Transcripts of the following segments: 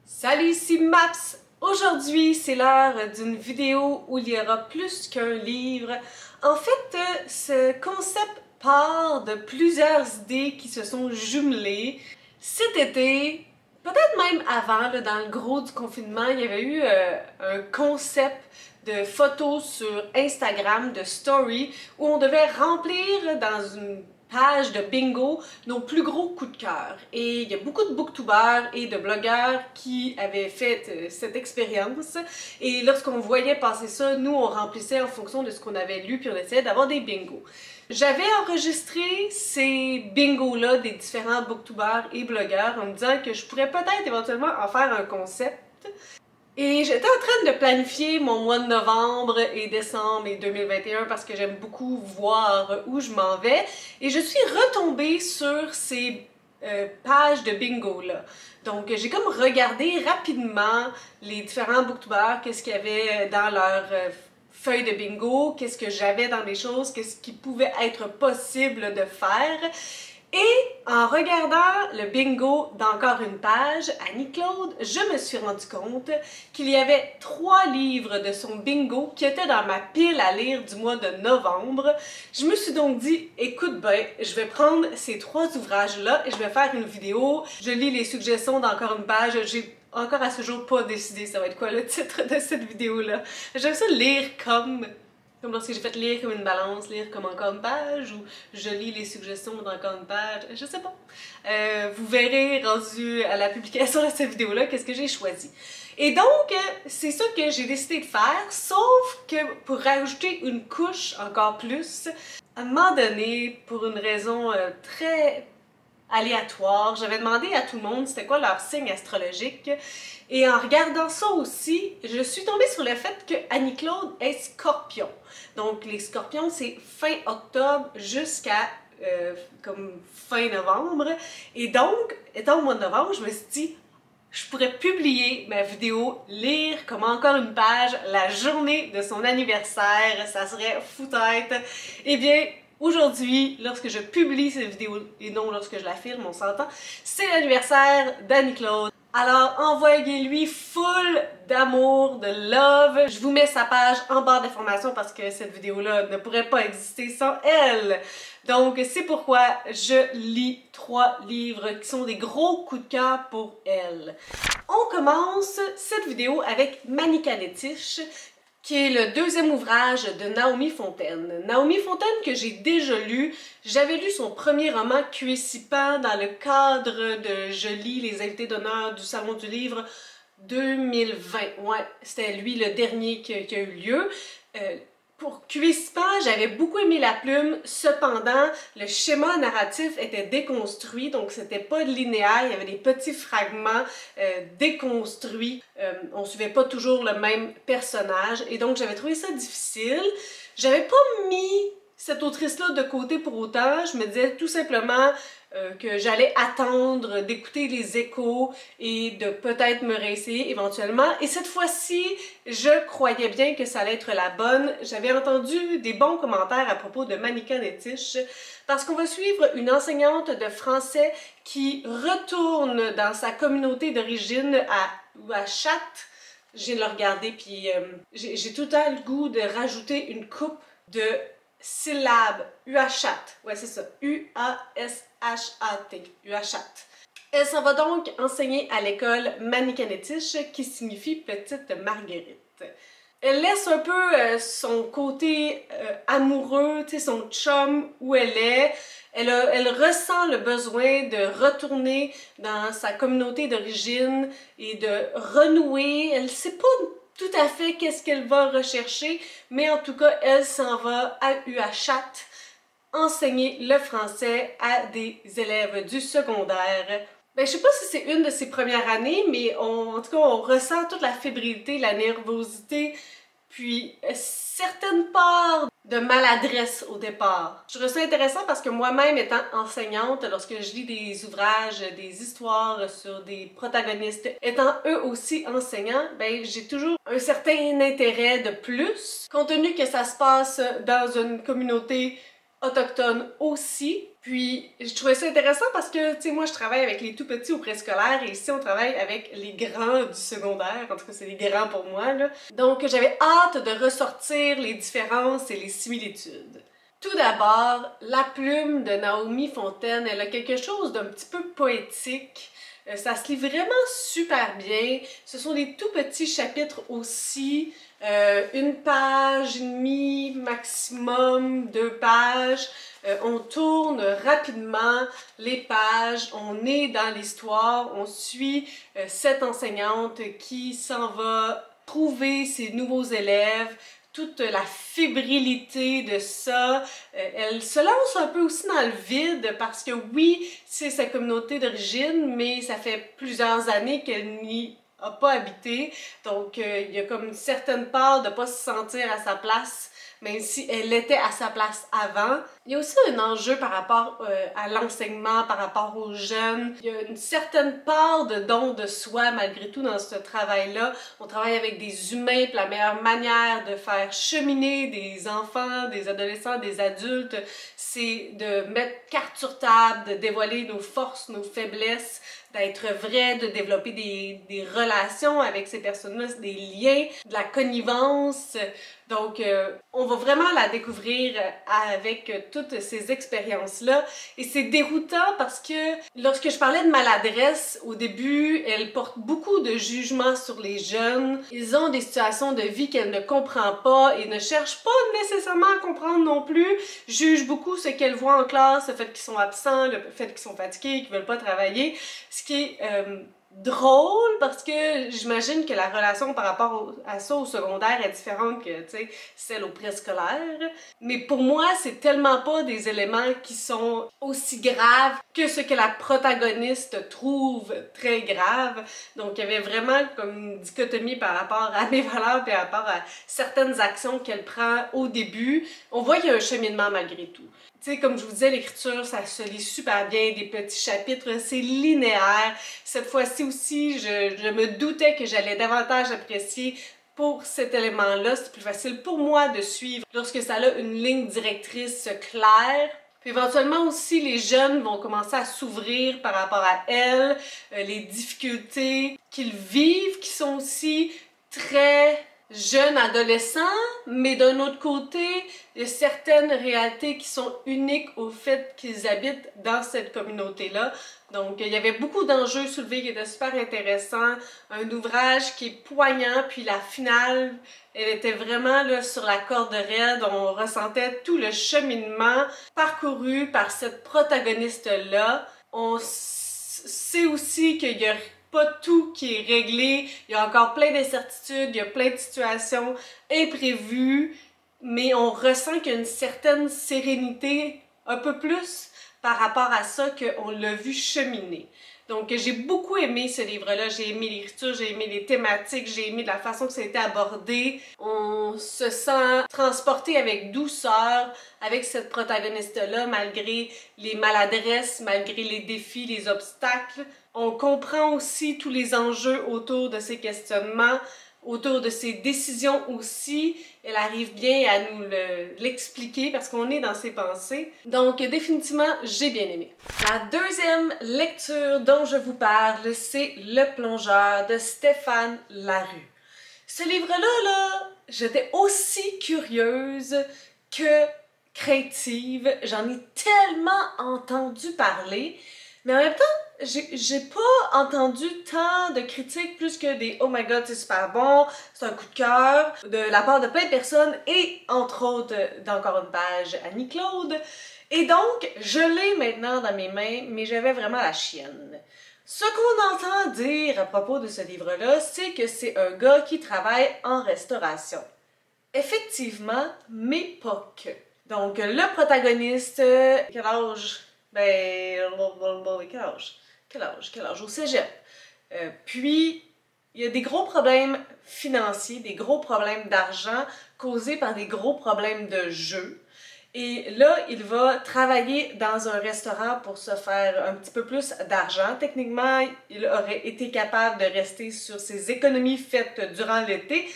Salut, ici Maps! Aujourd'hui, c'est l'heure d'une vidéo où il y aura plus qu'un livre. En fait, ce concept part de plusieurs idées qui se sont jumelées. Cet été, peut-être même avant, là, dans le gros du confinement, il y avait eu un concept de photos sur Instagram, de story, où on devait remplir dans une page de bingo nos plus gros coups de cœur. Et il y a beaucoup de booktubers et de blogueurs qui avaient fait cette expérience. Et lorsqu'on voyait passer ça, nous on remplissait en fonction de ce qu'on avait lu puis on essayait d'avoir des bingos. J'avais enregistré ces bingos-là des différents booktubers et blogueurs en me disant que je pourrais peut-être éventuellement en faire un concept. Et j'étais en train de planifier mon mois de novembre et décembre et 2021 parce que j'aime beaucoup voir où je m'en vais. Et je suis retombée sur ces pages de bingo-là. Donc j'ai comme regardé rapidement les différents booktubers, qu'est-ce qu'il y avait dans leur feuille de bingo, qu'est-ce que j'avais dans mes choses, qu'est-ce qui pouvait être possible de faire. Et en regardant le bingo d'encore une page, Annie-Claude, je me suis rendu compte qu'il y avait 3 livres de son bingo qui étaient dans ma pile à lire du mois de novembre. Je me suis donc dit, écoute bien, je vais prendre ces 3 ouvrages-là et je vais faire une vidéo. Je lis les suggestions d'encore une page. J'ai encore à ce jour pas décidé ça va être quoi le titre de cette vidéo-là. J'aime ça lire comme lorsque j'ai fait lire comme une balance, lire comme encore une page, ou je lis les suggestions d'encore une page, je sais pas. Vous verrez, rendu à la publication de cette vidéo-là, qu'est-ce que j'ai choisi. Et donc, c'est ça que j'ai décidé de faire, sauf que pour rajouter une couche encore plus, à un moment donné, pour une raison très aléatoire, j'avais demandé à tout le monde c'était quoi leur signe astrologique. Et en regardant ça aussi, je suis tombée sur le fait que Annie-Claude est Scorpion. Donc les Scorpions, c'est fin octobre jusqu'à comme fin novembre. Et donc, étant au mois de novembre, je me suis dit, je pourrais publier ma vidéo « Lire comme encore une page » la journée de son anniversaire. Ça serait fou-tête. Eh bien, aujourd'hui, lorsque je publie cette vidéo, et non lorsque je la filme, on s'entend, c'est l'anniversaire d'Annie-Claude. Alors envoyez-lui full d'amour, de love. Je vous mets sa page en barre d'informations parce que cette vidéo-là ne pourrait pas exister sans elle. Donc c'est pourquoi je lis 3 livres qui sont des gros coups de cœur pour elle. On commence cette vidéo avec Manikanetish, qui est le 2e ouvrage de Naomi Fontaine. Naomi Fontaine que j'ai déjà lu. J'avais lu son premier roman Cuissipant dans le cadre de Je lis les invités d'honneur du Salon du Livre 2020. Ouais, c'était lui le dernier qui a eu lieu. Pour Cuissipant, j'avais beaucoup aimé la plume, cependant, le schéma narratif était déconstruit, donc c'était pas linéaire, il y avait des petits fragments déconstruits, on suivait pas toujours le même personnage, et donc j'avais trouvé ça difficile. J'avais pas mis cette autrice-là de côté pour autant, je me disais tout simplement que j'allais attendre d'écouter les échos et de peut-être me réessayer éventuellement. Et cette fois-ci, je croyais bien que ça allait être la bonne. J'avais entendu des bons commentaires à propos de Manikanetish parce qu'on va suivre une enseignante de français qui retourne dans sa communauté d'origine à Uashat. Je viens de le regarder puis j'ai tout le temps le goût de rajouter une coupe de syllabes, Uashat, ouais c'est ça, U-A-S-H-A-T, Uashat. Elle s'en va donc enseigner à l'école Manikanetish, qui signifie Petite Marguerite. Elle laisse un peu son côté amoureux, tu sais, son chum où elle est. Elle ressent le besoin de retourner dans sa communauté d'origine et de renouer. Elle sait pas tout à fait qu'est-ce qu'elle va rechercher, mais en tout cas, elle s'en va à Uashat enseigner le français à des élèves du secondaire. Ben, je sais pas si c'est une de ses premières années, mais en tout cas, on ressent toute la fébrilité, la nervosité, puis certaines parts de maladresse au départ. Je trouve ça intéressant parce que moi-même étant enseignante, lorsque je lis des ouvrages, des histoires sur des protagonistes, étant eux aussi enseignants, ben j'ai toujours un certain intérêt de plus, compte tenu que ça se passe dans une communauté autochtone aussi. Puis, je trouvais ça intéressant parce que, tu sais, moi, je travaille avec les tout petits au préscolaire et ici, on travaille avec les grands du secondaire. En tout cas, c'est les grands pour moi, là. Donc, j'avais hâte de ressortir les différences et les similitudes. Tout d'abord, la plume de Naomi Fontaine, elle a quelque chose d'un petit peu poétique. Ça se lit vraiment super bien. Ce sont des tout petits chapitres aussi. Une page et demie, maximum 2 pages. On tourne rapidement les pages, on est dans l'histoire, on suit cette enseignante qui s'en va trouver ses nouveaux élèves, toute la fébrilité de ça. Elle se lance un peu aussi dans le vide parce que oui, c'est sa communauté d'origine, mais ça fait plusieurs années qu'elle n'y a pas habité. Donc il y a comme une certaine part de ne pas se sentir à sa place, même si elle était à sa place avant. Il y a aussi un enjeu par rapport à l'enseignement, par rapport aux jeunes. Il y a une certaine part de don de soi malgré tout dans ce travail-là. On travaille avec des humains, puis la meilleure manière de faire cheminer des enfants, des adolescents, des adultes, c'est de mettre carte sur table, de dévoiler nos forces, nos faiblesses, d'être vrai, de développer des relations avec ces personnes-là, des liens, de la connivence. Donc, on va vraiment la découvrir avec toutes ces expériences-là. Et c'est déroutant parce que lorsque je parlais de maladresse, au début, elle porte beaucoup de jugements sur les jeunes. Ils ont des situations de vie qu'elle ne comprend pas et ne cherche pas nécessairement à comprendre non plus. Juge beaucoup ce qu'elle voit en classe, le fait qu'ils sont absents, le fait qu'ils sont fatigués, qu'ils veulent pas travailler. Ce qui est drôle parce que j'imagine que la relation par rapport à ça au secondaire est différente que, tu sais, celle au préscolaire. Mais pour moi, c'est tellement pas des éléments qui sont aussi graves que ce que la protagoniste trouve très grave. Donc, il y avait vraiment comme une dichotomie par rapport à mes valeurs et par rapport à certaines actions qu'elle prend au début. On voit qu'il y a un cheminement malgré tout. Tu sais, comme je vous disais, l'écriture, ça se lit super bien, des petits chapitres, c'est linéaire. Cette fois-ci aussi, je me doutais que j'allais davantage apprécier pour cet élément-là. C'est plus facile pour moi de suivre lorsque ça a une ligne directrice claire. Puis éventuellement aussi, les jeunes vont commencer à s'ouvrir par rapport à elle, les difficultés qu'ils vivent, qui sont aussi très jeunes adolescents, mais d'un autre côté, il y a certaines réalités qui sont uniques au fait qu'ils habitent dans cette communauté-là. Donc, il y avait beaucoup d'enjeux soulevés qui étaient super intéressants, un ouvrage qui est poignant, puis la finale, elle était vraiment là sur la corde raide, on ressentait tout le cheminement parcouru par cette protagoniste-là. On sait aussi qu'il y a pas tout qui est réglé, il y a encore plein d'incertitudes, il y a plein de situations imprévues, mais on ressent qu'il y a une certaine sérénité, un peu plus par rapport à ça qu'on l'a vu cheminer. Donc j'ai beaucoup aimé ce livre-là, j'ai aimé l'écriture, j'ai aimé les thématiques, j'ai aimé la façon que ça a été abordé. On se sent transporté avec douceur avec cette protagoniste-là, malgré les maladresses, malgré les défis, les obstacles. On comprend aussi tous les enjeux autour de ces questionnements, autour de ses décisions aussi. Elle arrive bien à nous l'expliquer parce qu'on est dans ses pensées. Donc définitivement, j'ai bien aimé. La deuxième lecture dont je vous parle, c'est Le Plongeur de Stéphane Larue. Ce livre-là, j'étais aussi curieuse que craintive. J'en ai tellement entendu parler, mais en même temps, j'ai pas entendu tant de critiques plus que des « Oh my god, c'est super bon, c'est un coup de cœur » de la part de plein de personnes et entre autres, d'encore une page, Annie-Claude. Et donc, je l'ai maintenant dans mes mains, mais j'avais vraiment la chienne. Ce qu'on entend dire à propos de ce livre-là, c'est que c'est un gars qui travaille en restauration. Effectivement, mais pas que. Donc, le protagoniste, quel âge? Ben, quel âge? Au cégep. Puis, il y a des gros problèmes financiers, des gros problèmes d'argent causés par des gros problèmes de jeu. Et là, il va travailler dans un restaurant pour se faire un petit peu plus d'argent. Techniquement, il aurait été capable de rester sur ses économies faites durant l'été,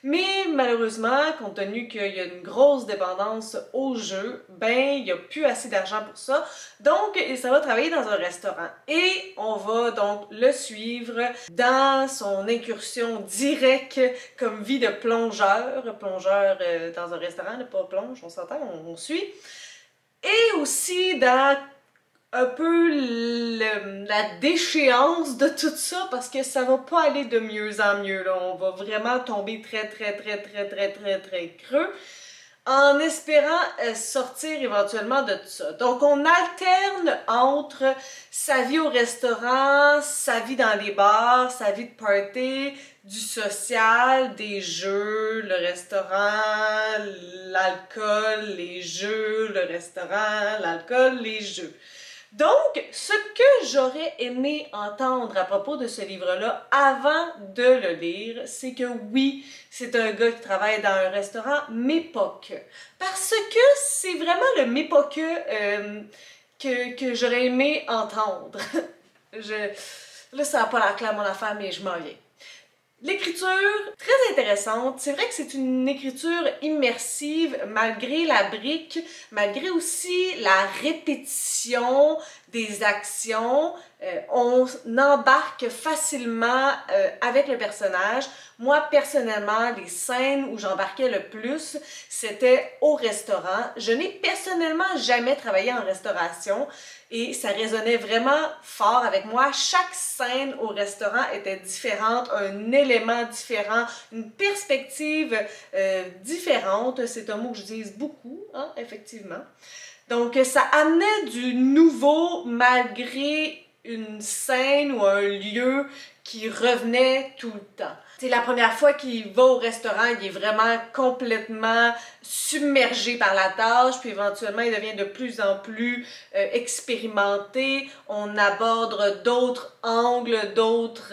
Mais malheureusement, compte tenu qu'il y a une grosse dépendance au jeu, ben il n'y a plus assez d'argent pour ça. Donc, ça va travailler dans un restaurant. Et on va donc le suivre dans son incursion directe comme vie de plongeur. Plongeur dans un restaurant, pas plonge, on s'entend, on suit. Et aussi dans un peu la déchéance de tout ça parce que ça va pas aller de mieux en mieux, là. On va vraiment tomber très creux en espérant sortir éventuellement de tout ça. Donc on alterne entre sa vie au restaurant, sa vie dans les bars, sa vie de party, du social, des jeux, le restaurant, l'alcool, les jeux, le restaurant, l'alcool, les jeux. Donc, ce que j'aurais aimé entendre à propos de ce livre-là avant de le lire, c'est que oui, c'est un gars qui travaille dans un restaurant, mais pas que. Parce que c'est vraiment le mais pas que j'aurais aimé entendre. Là, ça n'a pas l'air clair mon affaire, mais je m'en viens. L'écriture, très intéressante. C'est vrai que c'est une écriture immersive malgré la brique, malgré aussi la répétition des actions. On embarque facilement avec le personnage. Moi, personnellement, les scènes où j'embarquais le plus, c'était au restaurant. Je n'ai personnellement jamais travaillé en restauration et ça résonnait vraiment fort avec moi. Chaque scène au restaurant était différente, un élément différent, une perspective différente. C'est un mot que j'utilise beaucoup, hein, effectivement. Donc, ça amenait du nouveau malgré une scène ou un lieu qui revenait tout le temps. C'est la première fois qu'il va au restaurant, il est vraiment complètement submergé par la tâche, puis éventuellement il devient de plus en plus expérimenté. On aborde d'autres angles, d'autres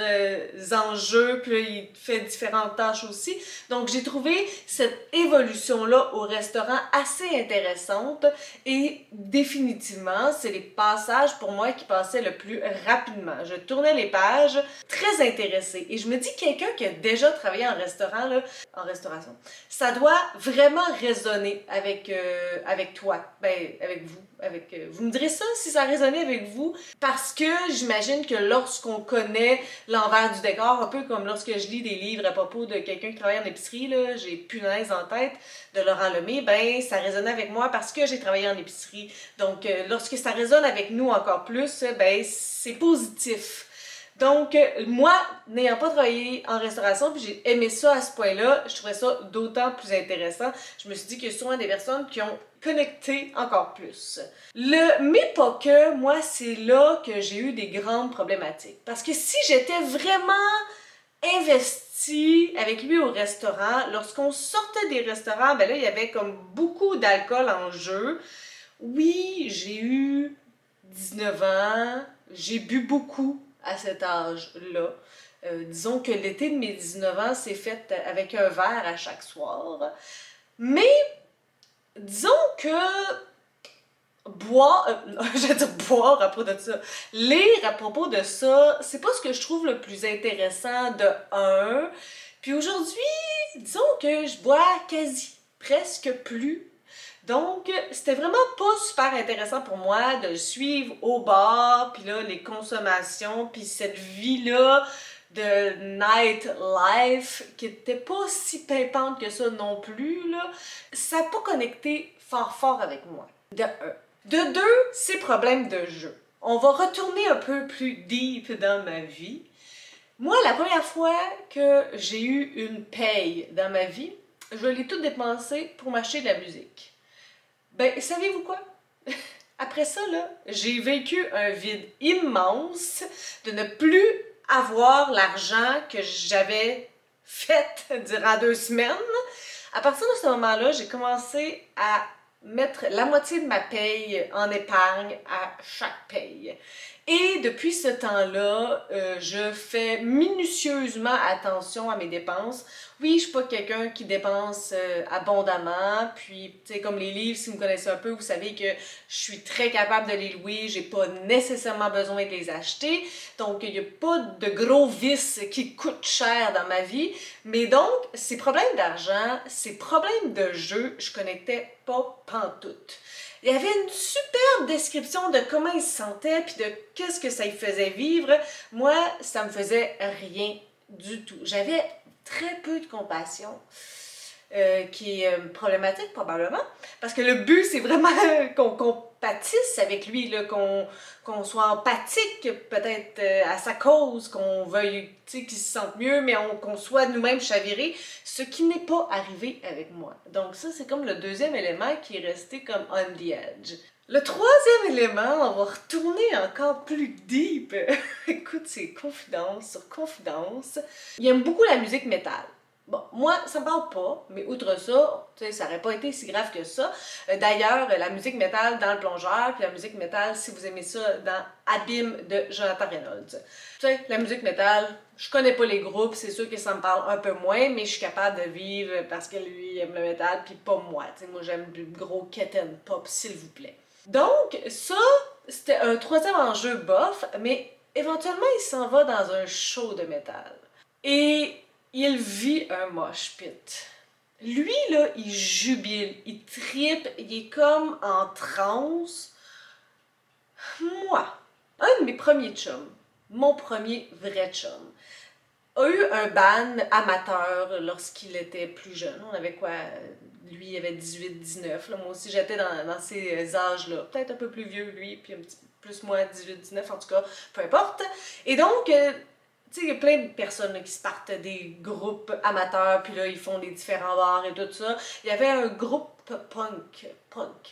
enjeux, puis il fait différentes tâches aussi. Donc j'ai trouvé cette évolution-là au restaurant assez intéressante et définitivement, c'est les passages pour moi qui passaient le plus rapidement. Je tournais les pages très intéressée et je me dis quelqu'un qui a déjà travaillé en restaurant, là, en restauration, ça doit vraiment résonner avec toi, ben avec vous. Vous me direz ça si ça résonnait avec vous, parce que j'imagine que lorsqu'on connaît l'envers du décor, un peu comme lorsque je lis des livres à propos de quelqu'un qui travaille en épicerie, là, j'ai Punaise en tête de Laurent Lemay, ben ça résonnait avec moi parce que j'ai travaillé en épicerie. Donc lorsque ça résonne avec nous encore plus, ben c'est positif. Donc, moi, n'ayant pas travaillé en restauration, puis j'ai aimé ça à ce point-là, je trouvais ça d'autant plus intéressant. Je me suis dit qu'il y a souvent des personnes qui ont connecté encore plus. Le mais pas que, moi, c'est là que j'ai eu des grandes problématiques. Parce que si j'étais vraiment investie avec lui au restaurant, lorsqu'on sortait des restaurants, ben là, il y avait comme beaucoup d'alcool en jeu. Oui, j'ai eu 19 ans, j'ai bu beaucoup à cet âge-là. Disons que l'été de mes 19 ans s'est fait avec un verre à chaque soir. Mais disons que boire, je vais dire boire à propos de ça, lire à propos de ça, c'est pas ce que je trouve le plus intéressant de un. Puis aujourd'hui, disons que je bois quasi, presque plus. Donc, c'était vraiment pas super intéressant pour moi de le suivre au bar, puis là, les consommations, puis cette vie-là de nightlife qui était pas si pimpante que ça non plus, là. Ça n'a pas connecté fort avec moi, de un. De deux, c'est problème de jeu. On va retourner un peu plus deep dans ma vie. Moi, la première fois que j'ai eu une paye dans ma vie, je l'ai tout dépensé pour m'acheter de la musique. Ben, savez-vous quoi? Après ça, là, j'ai vécu un vide immense de ne plus avoir l'argent que j'avais fait durant 2 semaines. À partir de ce moment-là, j'ai commencé à mettre la moitié de ma paye en épargne à chaque paye. Et depuis ce temps-là, je fais minutieusement attention à mes dépenses. Oui, je suis pas quelqu'un qui dépense abondamment, puis tu sais, comme les livres, si vous me connaissez un peu, vous savez que je suis très capable de les louer, j'ai pas nécessairement besoin de les acheter, donc il n'y a pas de gros vices qui coûtent cher dans ma vie, mais donc, ces problèmes d'argent, ces problèmes de jeu, je connectais pas pantoute. Il y avait une superbe description de comment il se sentait puis de qu'est-ce que ça lui faisait vivre. Moi, ça me faisait rien du tout. J'avais très peu de compassion, qui est problématique probablement, parce que le but, c'est vraiment qu'on compatisse avec lui, qu'on soit empathique peut-être à sa cause, qu'on veuille qu'il se sente mieux, mais qu'on soit nous-mêmes chavirés, ce qui n'est pas arrivé avec moi. Donc ça, c'est comme le deuxième élément qui est resté comme on the edge. Le troisième élément, on va retourner encore plus deep. Écoute, c'est confidence sur confidence. Il aime beaucoup la musique métal. Bon, moi, ça me parle pas, mais outre ça, tu sais, ça aurait pas été si grave que ça. D'ailleurs, la musique métal dans Le Plongeur, puis la musique métal, si vous aimez ça, dans Abîme de Jonathan Reynolds. Tu sais, la musique métal, je connais pas les groupes, c'est sûr que ça me parle un peu moins, mais je suis capable de vivre parce que lui aime le métal, puis pas moi. Tu sais, moi, j'aime du gros kitten pop, s'il vous plaît. Donc, ça, c'était un troisième enjeu bof, mais éventuellement, il s'en va dans un show de métal. Et il vit un mosh pit. Lui, là, il jubile, il trippe, il est comme en transe. Moi, un de mes premiers chums, mon premier vrai chum, a eu un band amateur lorsqu'il était plus jeune. On avait quoi? Lui, il avait 18-19. Moi aussi, j'étais dans ces âges-là. Peut-être un peu plus vieux, lui, puis un petit peu plus moi, 18-19, en tout cas, peu importe. Et donc, tu sais, il y a plein de personnes là, qui se partent des groupes amateurs, puis là, ils font des différents bars et tout ça. Il y avait un groupe punk,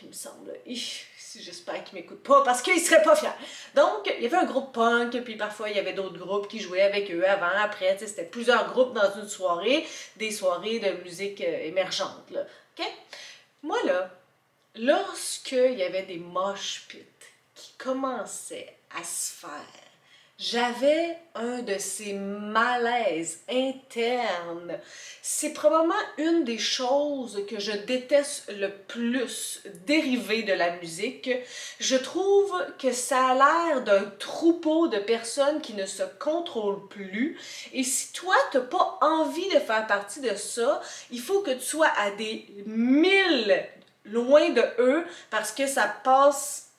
il me semble. J'espère qu'il m'écoute pas, parce qu'il serait pas fier. Donc, il y avait un groupe punk, puis parfois, il y avait d'autres groupes qui jouaient avec eux avant, après. C'était plusieurs groupes dans une soirée, des soirées de musique émergente, là. OK? Moi, là, lorsqu'il y avait des mosh pits qui commençaient à se faire, j'avais un de ces malaises internes. C'est probablement une des choses que je déteste le plus dérivées de la musique. Je trouve que ça a l'air d'un troupeau de personnes qui ne se contrôlent plus. Et si toi, tu n'as pas envie de faire partie de ça, il faut que tu sois à des milles loin de eux parce que ça passe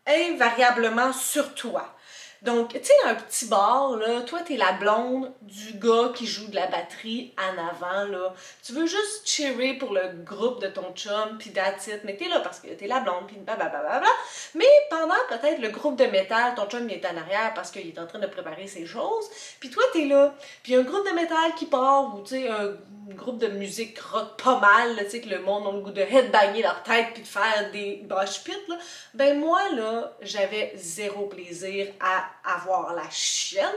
invariablement sur toi. Donc, tu sais, un petit bar, là, toi, t'es la blonde du gars qui joue de la batterie en avant, là. Tu veux juste cheerer pour le groupe de ton chum, pis that's it, mais t'es là parce que t'es la blonde, pis blablabla. Mais pendant peut-être le groupe de métal, ton chum il est en arrière parce qu'il est en train de préparer ses choses, puis toi, t'es là. Puis un groupe de métal qui part, ou tu sais, un groupe de musique rock pas mal, tu sais, que le monde a le goût de headbanger leur tête puis de faire des mosh pits, là. Ben moi, là, j'avais zéro plaisir à avoir la chienne,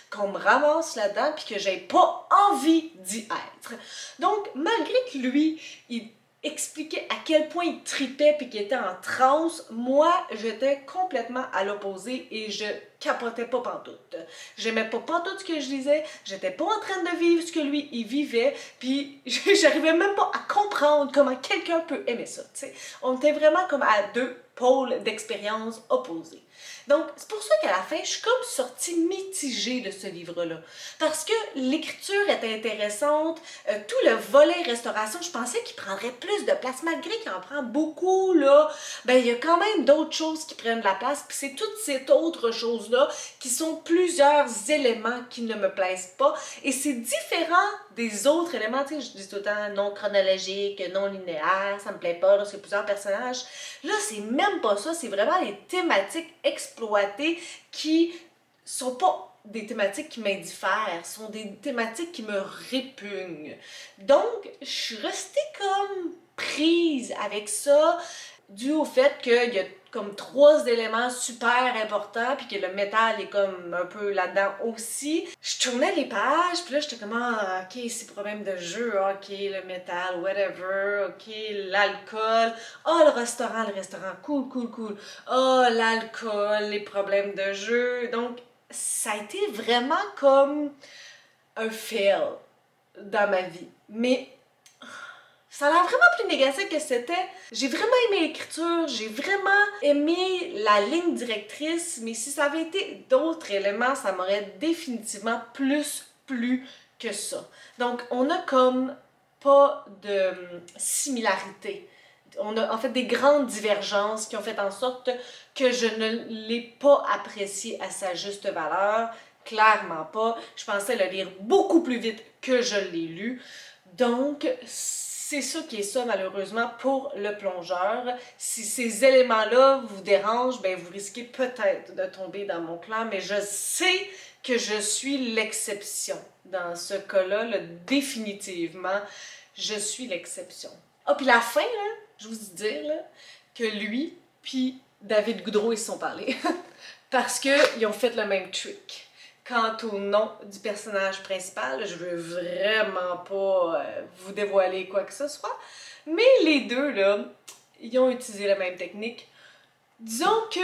qu'on me ramasse là-dedans puis que j'ai pas envie d'y être. Donc, malgré que lui, il expliquait à quel point il tripait puis qu'il était en transe, moi, j'étais complètement à l'opposé et je capotais pas pantoute. J'aimais pas pantoute ce que je disais, j'étais pas en train de vivre ce que lui, il vivait, puis j'arrivais même pas à comprendre comment quelqu'un peut aimer ça, tu sais. On était vraiment comme à deux pôles d'expérience opposés. Donc, c'est pour ça qu'à la fin, je suis comme sortie mitigée de ce livre-là. Parce que l'écriture était intéressante, tout le volet restauration, je pensais qu'il prendrait plus de place, malgré qu'il en prend beaucoup, là, ben il y a quand même d'autres choses qui prennent de la place, puis c'est toutes ces autres choses-là qui sont plusieurs éléments qui ne me plaisent pas, et c'est différent des autres éléments, tu sais, je dis tout le temps non chronologique, non linéaire, ça me plaît pas, parce qu'il y a plusieurs personnages. Là, c'est même pas ça, c'est vraiment les thématiques exploitées qui sont pas des thématiques qui m'indiffèrent, sont des thématiques qui me répugnent. Donc, je suis restée comme prise avec ça, dû au fait qu'il y a comme 3 éléments super importants, puis que le métal est comme un peu là-dedans aussi. Je tournais les pages, puis là j'étais comme ah, ok, c'est problème de jeu, ok, le métal, whatever, ok, l'alcool, oh le restaurant, cool, cool, cool, oh l'alcool, les problèmes de jeu. Donc ça a été vraiment comme un fail dans ma vie. Mais ça a l'air vraiment plus négatif que c'était. J'ai vraiment aimé l'écriture, j'ai vraiment aimé la ligne directrice, mais si ça avait été d'autres éléments, ça m'aurait définitivement plus plu que ça. Donc, on a comme pas de similarité. On a en fait des grandes divergences qui ont fait en sorte que je ne l'ai pas apprécié à sa juste valeur. Clairement pas. Je pensais le lire beaucoup plus vite que je l'ai lu. Donc, c'est ça qui est ça, malheureusement, pour le plongeur. Si ces éléments-là vous dérangent, ben vous risquez peut-être de tomber dans mon clan, mais je sais que je suis l'exception. Dans ce cas-là, là, définitivement, je suis l'exception. Ah, puis la fin, là, je vous dis là, que lui puis David Goudreau, ils se sont parlé. Parce qu'ils ont fait le même trick. Quant au nom du personnage principal, je veux vraiment pas vous dévoiler quoi que ce soit, mais les deux, là, ils ont utilisé la même technique. Disons que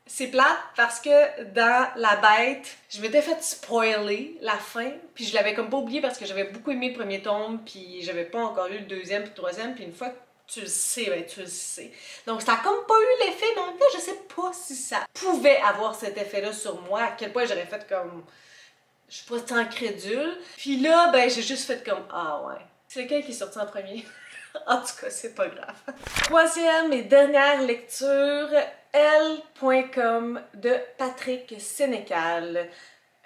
c'est plate parce que dans La Bête, je m'étais fait spoiler la fin, puis je l'avais comme pas oublié parce que j'avais beaucoup aimé le premier tome, puis j'avais pas encore lu le deuxième puis le troisième, puis une fois que tu le sais, ben tu le sais. Donc ça a comme pas eu l'effet, mais en même temps, je sais pas si ça pouvait avoir cet effet-là sur moi, à quel point j'aurais fait comme... Je suis pas tant crédule. Puis là, ben j'ai juste fait comme, ah ouais. C'est lequel qui est sorti en premier? En tout cas, c'est pas grave. Troisième et dernière lecture, Elle.com de Patrick Sénécal.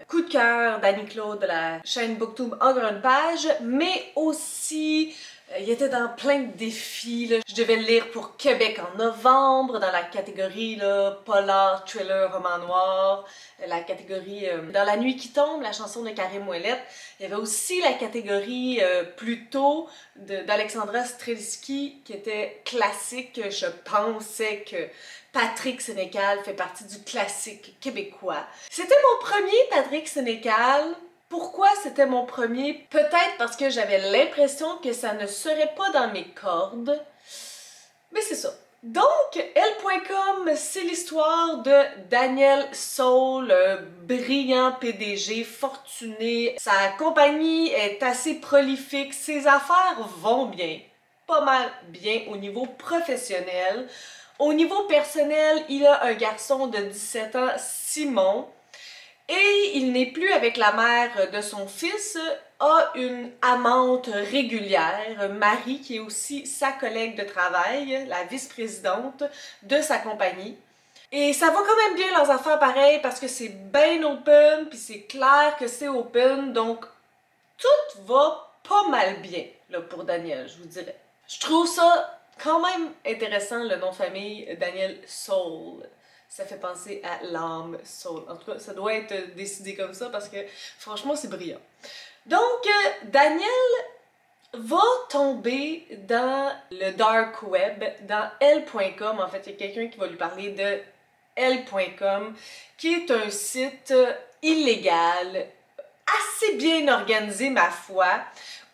Coup de cœur d'Annie-Claude de la chaîne Booktube en grande page, mais aussi il était dans plein de défis. Là. Je devais le lire pour Québec en novembre, dans la catégorie là, polar, thriller, roman noir, la catégorie Dans la nuit qui tombe, la chanson de Karim Ouellet. Il y avait aussi la catégorie plus tôt d'Alexandra Strelski, qui était classique. Je pensais que Patrick Sénécal fait partie du classique québécois. C'était mon premier Patrick Sénécal. Pourquoi c'était mon premier? Peut-être parce que j'avais l'impression que ça ne serait pas dans mes cordes. Mais c'est ça. Donc, Elle.com, c'est l'histoire de Daniel Saul, brillant PDG, fortuné. Sa compagnie est assez prolifique, ses affaires vont bien, pas mal bien au niveau professionnel. Au niveau personnel, il a un garçon de 17 ans, Simon, et il n'est plus avec la mère de son fils, a une amante régulière, Marie, qui est aussi sa collègue de travail, la vice-présidente de sa compagnie. Et ça va quand même bien leurs affaires pareil parce que c'est bien open, puis c'est clair que c'est open, donc tout va pas mal bien là, pour Daniel, je vous dirais. Je trouve ça quand même intéressant, le nom de famille Daniel Saul. Ça fait penser à l'âme Saul. En tout cas, ça doit être décidé comme ça parce que franchement, c'est brillant. Donc, Daniel va tomber dans le dark web, dans Elle.com. En fait, il y a quelqu'un qui va lui parler de Elle.com, qui est un site illégal, assez bien organisé, ma foi,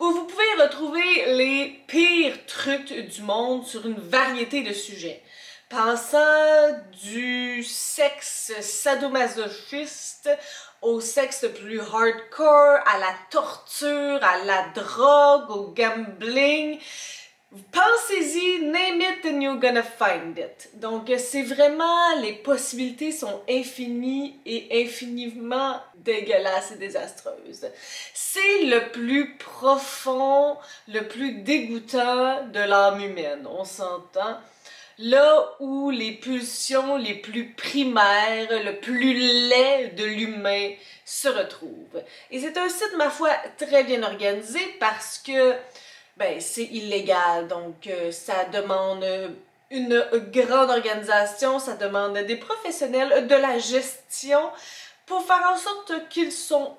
où vous pouvez retrouver les pires trucs du monde sur une variété de sujets. Pensant du sexe sadomasochiste au sexe plus hardcore, à la torture, à la drogue, au gambling. Pensez-y, name it and you're gonna find it. Donc c'est vraiment, les possibilités sont infinies et infiniment dégueulasses et désastreuses. C'est le plus profond, le plus dégoûtant de l'âme humaine, on s'entend. Là où les pulsions les plus primaires, le plus laid de l'humain se retrouvent. Et c'est un site, ma foi, très bien organisé parce que ben, c'est illégal, donc ça demande une grande organisation, ça demande des professionnels de la gestion pour faire en sorte qu'ils sont,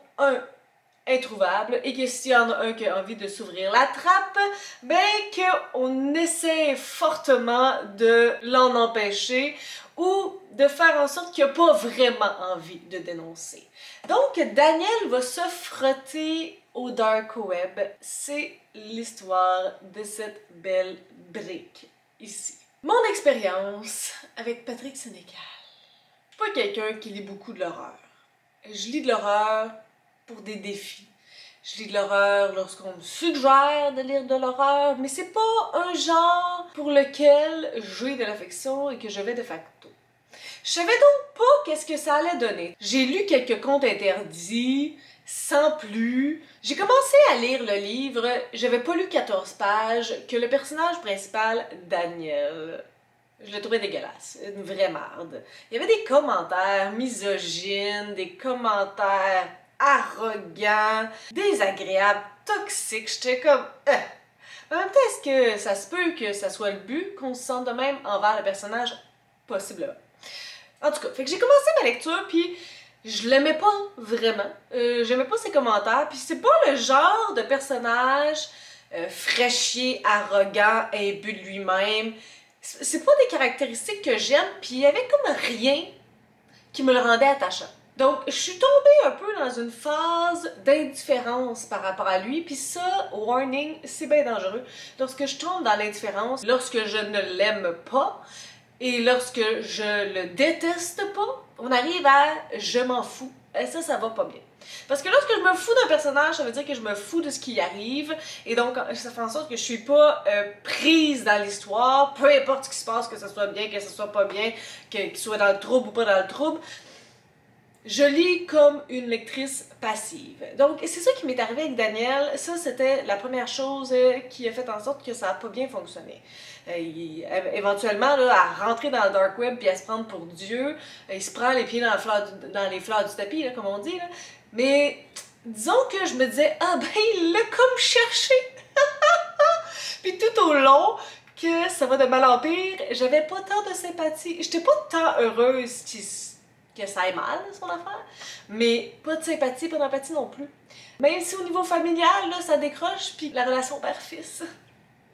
introuvable et que s'il y en a un qui a envie de s'ouvrir la trappe, ben qu'on essaie fortement de l'en empêcher ou de faire en sorte qu'il n'a pas vraiment envie de dénoncer. Donc, Daniel va se frotter au dark web. C'est l'histoire de cette belle brique ici. Mon expérience avec Patrick Sénécal. Je suis pas quelqu'un qui lit beaucoup de l'horreur. Je lis de l'horreur pour des défis. Je lis de l'horreur lorsqu'on me suggère de lire de l'horreur, mais c'est pas un genre pour lequel j'ai de l'affection et que je vais de facto. Je savais donc pas qu'est-ce que ça allait donner. J'ai lu quelques contes interdits, sans plus. J'ai commencé à lire le livre, j'avais pas lu 14 pages, que le personnage principal, Daniel, je le trouvais dégueulasse, une vraie marde. Il y avait des commentaires misogynes, des commentaires arrogants, désagréables, toxiques. J'étais comme... En même temps, est-ce que ça se peut que ça soit le but, qu'on se sente de même envers le personnage? Possiblement. En tout cas, fait que j'ai commencé ma lecture, puis je l'aimais pas vraiment. J'aimais pas ses commentaires, puis c'est pas le genre de personnage fraîchier, arrogant, imbu de lui-même. C'est pas des caractéristiques que j'aime, puis il y avait comme rien qui me le rendait attachant. Donc, je suis tombée un peu dans une phase d'indifférence par rapport à lui, puis ça, warning, c'est bien dangereux. Lorsque je tombe dans l'indifférence, lorsque je ne l'aime pas, et lorsque je le déteste pas, on arrive à « je m'en fous ». Et ça va pas bien. Parce que lorsque je me fous d'un personnage, ça veut dire que je me fous de ce qui arrive, et donc ça fait en sorte que je suis pas prise dans l'histoire, peu importe ce qui se passe, que ce soit bien, que ce soit pas bien, qu'il soit dans le trouble ou pas dans le trouble. Je lis comme une lectrice passive. Donc, c'est ça qui m'est arrivé avec Daniel. Ça, c'était la première chose qui a fait en sorte que ça n'a pas bien fonctionné. Éventuellement, là, à rentrer dans le dark web puis à se prendre pour Dieu, il se prend les pieds dans les fleurs du tapis, là, comme on dit. Là. Mais disons que je me disais, ah ben, il l'a comme cherché! Puis tout au long, que ça va de mal en pire, j'avais pas tant de sympathie. J'étais pas tant heureuse que ça aille mal, son affaire, mais pas de sympathie, pas d'empathie non plus. Même si au niveau familial, là, ça décroche, puis la relation père-fils,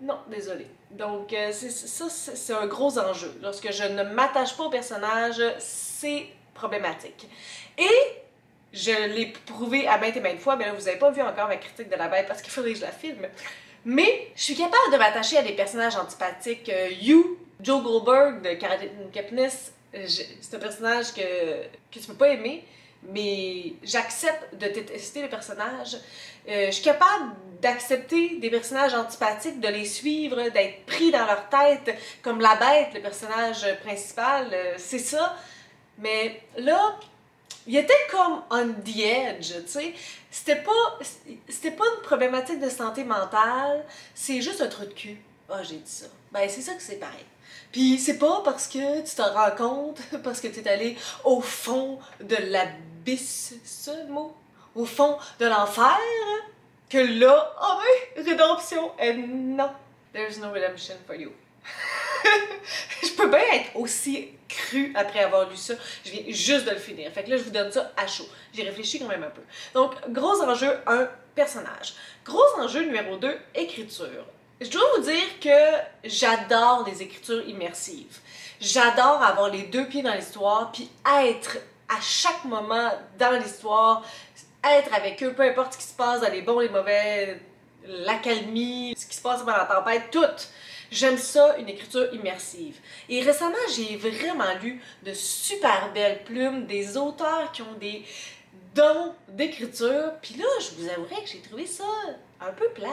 non, désolé. Donc, c'est un gros enjeu. Lorsque je ne m'attache pas au personnage, c'est problématique. Et je l'ai prouvé à maintes et maintes fois, mais là, vous n'avez pas vu encore ma critique de la bête parce qu'il faudrait que je la filme. Mais je suis capable de m'attacher à des personnages antipathiques. Joe Goldberg de Caroline Kepnes, c'est un personnage que tu peux pas aimer, mais j'accepte de détester le personnage. Je suis capable d'accepter des personnages antipathiques, de les suivre, d'être pris dans leur tête, comme la bête, le personnage principal, c'est ça. Mais là, il était comme on the edge, tu sais. C'était pas une problématique de santé mentale, c'est juste un trou de cul. Ah, j'ai dit ça. Ben, c'est ça que c'est pareil. Puis c'est pas parce que tu t'en rends compte, parce que tu es allé au fond de l'abysse, c'est ça le mot? Au fond de l'enfer, que là, oh ben, rédemption, et non, there's no redemption for you. Je peux bien être aussi crue après avoir lu ça, je viens juste de le finir. Fait que là, je vous donne ça à chaud. J'ai réfléchi quand même un peu. Donc, gros enjeu 1, personnage. Gros enjeu numéro 2, écriture. Je dois vous dire que j'adore les écritures immersives. J'adore avoir les deux pieds dans l'histoire, puis être à chaque moment dans l'histoire, être avec eux, peu importe ce qui se passe dans les bons, les mauvais, l'accalmie, ce qui se passe pendant la tempête, tout. J'aime ça, une écriture immersive. Et récemment, j'ai vraiment lu de super belles plumes, des auteurs qui ont des dons d'écriture, puis là, je vous avouerai que j'ai trouvé ça un peu plate.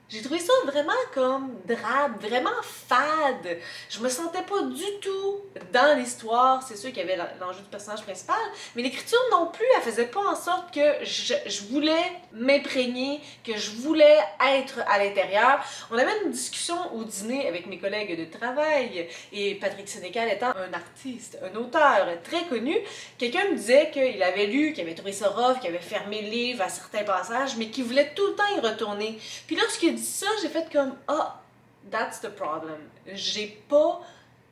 J'ai trouvé ça vraiment comme drabe, vraiment fade. Je me sentais pas du tout dans l'histoire. C'est sûr qu'il y avait l'enjeu du personnage principal, mais l'écriture non plus, elle faisait pas en sorte que je voulais m'imprégner, que je voulais être à l'intérieur. On avait une discussion au dîner avec mes collègues de travail, et Patrick Sénécal étant un artiste, un auteur très connu, quelqu'un me disait qu'il avait lu, qu'il avait trouvé ça rough, qu'il avait fermé le livre à certains passages, mais qu'il voulait tout le temps y retourner. Puis lorsqu'il dit ça, j'ai fait comme « Ah, that's the problem. J'ai pas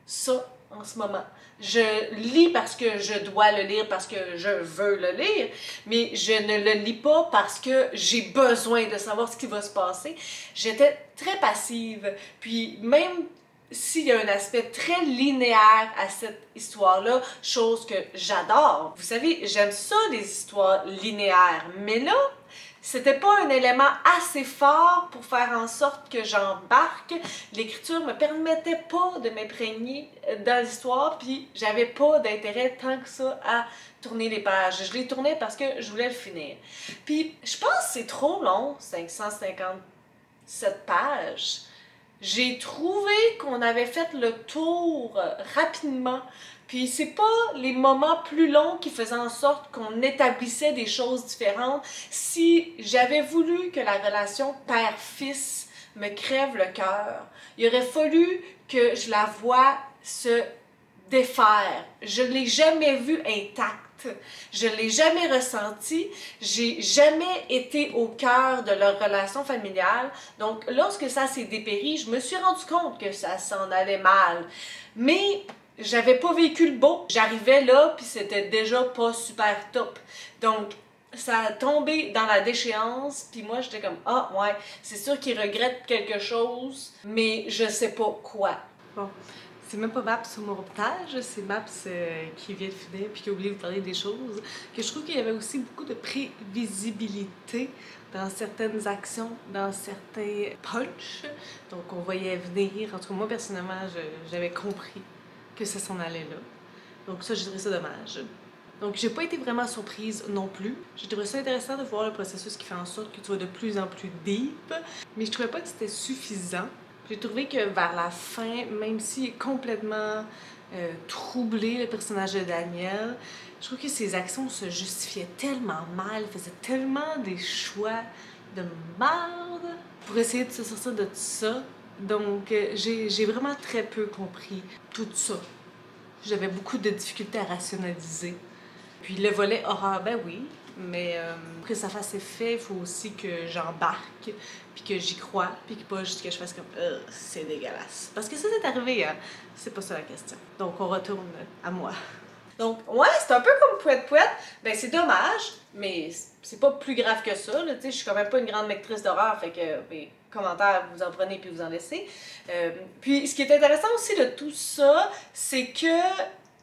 ça en ce moment. Je lis parce que je dois le lire, parce que je veux le lire, mais je ne le lis pas parce que j'ai besoin de savoir ce qui va se passer. J'étais très passive, puis même s'il y a un aspect très linéaire à cette histoire-là, chose que j'adore. Vous savez, j'aime ça, les histoires linéaires, mais là, c'était pas un élément assez fort pour faire en sorte que j'embarque. L'écriture me permettait pas de m'imprégner dans l'histoire, puis j'avais pas d'intérêt tant que ça à tourner les pages. Je les tournais parce que je voulais le finir. Puis je pense que c'est trop long, 557 pages. J'ai trouvé qu'on avait fait le tour rapidement. Puis c'est pas les moments plus longs qui faisaient en sorte qu'on établissait des choses différentes. Si j'avais voulu que la relation père-fils me crève le cœur, il aurait fallu que je la voie se défaire. Je ne l'ai jamais vue intacte. Je ne l'ai jamais ressenti. J'ai jamais été au cœur de leur relation familiale. Donc, lorsque ça s'est dépéri, je me suis rendu compte que ça s'en allait mal. Mais j'avais pas vécu le beau. J'arrivais là, puis c'était déjà pas super top. Donc, ça a tombé dans la déchéance, puis moi, j'étais comme « Ah, ouais, c'est sûr qu'il regrette quelque chose, mais je sais pas quoi. » Bon, c'est même pas Maps sur mon reportage, c'est Maps qui vient de finir puis qui a oublié de vous parler des choses. Que je trouve qu'il y avait aussi beaucoup de prévisibilité dans certaines actions, dans certains punchs. Donc, on voyait venir. En tout cas, moi, personnellement, j'avais compris que ça s'en allait là. Donc ça, j'ai trouvé ça dommage. Donc j'ai pas été vraiment surprise non plus. J'ai trouvé ça intéressant de voir le processus qui fait en sorte que tu vas de plus en plus deep, mais je trouvais pas que c'était suffisant. J'ai trouvé que vers la fin, même s'il est complètement troublé, le personnage de Daniel, je trouve que ses actions se justifiaient tellement mal, il faisait tellement des choix de merde pour essayer de se sortir de tout ça. Donc, j'ai vraiment très peu compris tout ça. J'avais beaucoup de difficultés à rationaliser. Puis le volet horreur, ben oui, mais pour que ça fasse effet, il faut aussi que j'embarque, puis que j'y croie, puis que pas juste que je fasse comme « c'est dégueulasse ». Parce que ça, c'est arrivé, hein? C'est pas ça la question. Donc, on retourne à moi. Donc, ouais, c'est un peu comme Pouette-Pouette. Ben, c'est dommage, mais c'est pas plus grave que ça, là, tu sais, je suis quand même pas une grande lectrice d'horreur, fait que, ben, commentaires, vous en prenez puis vous en laissez. Puis, ce qui est intéressant aussi de tout ça, c'est que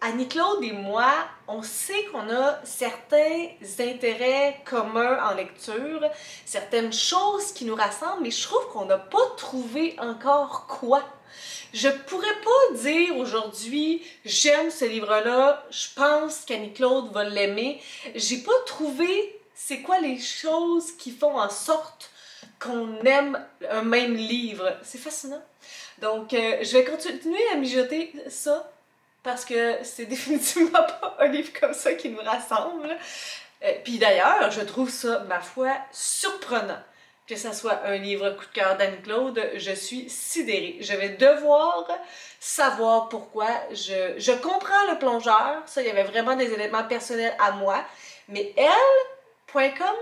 Annie-Claude et moi, on sait qu'on a certains intérêts communs en lecture, certaines choses qui nous rassemblent, mais je trouve qu'on n'a pas trouvé encore quoi. Je pourrais pas dire aujourd'hui « j'aime ce livre-là, je pense qu'Annie-Claude va l'aimer ». J'ai pas trouvé c'est quoi les choses qui font en sorte qu'on aime un même livre. C'est fascinant. Donc, je vais continuer à mijoter ça parce que c'est définitivement pas un livre comme ça qui nous rassemble. Puis d'ailleurs, je trouve ça, ma foi, surprenant que ça soit un livre coup de cœur d'Annie-Claude. Je suis sidérée. Je vais devoir savoir pourquoi. Je comprends le plongeur. Ça, il y avait vraiment des éléments personnels à moi. Mais elle.com,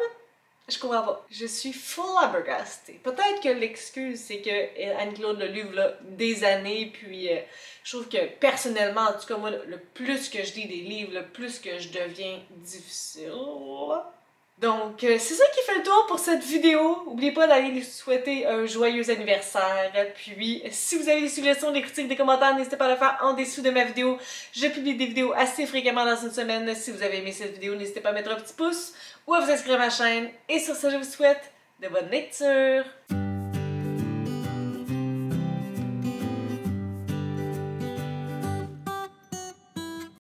je comprends pas. Je suis flabbergastée. Peut-être que l'excuse, c'est que Annie-Claude le livre là des années, puis je trouve que personnellement, en tout cas moi, le plus que je lis des livres, le plus que je deviens difficile. Donc, c'est ça qui fait le tour pour cette vidéo. N'oubliez pas d'aller lui souhaiter un joyeux anniversaire. Puis, si vous avez des suggestions, des critiques, des commentaires, n'hésitez pas à le faire en dessous de ma vidéo. Je publie des vidéos assez fréquemment dans une semaine. Si vous avez aimé cette vidéo, n'hésitez pas à mettre un petit pouce ou à vous inscrire à ma chaîne. Et sur ce, je vous souhaite de bonnes lectures.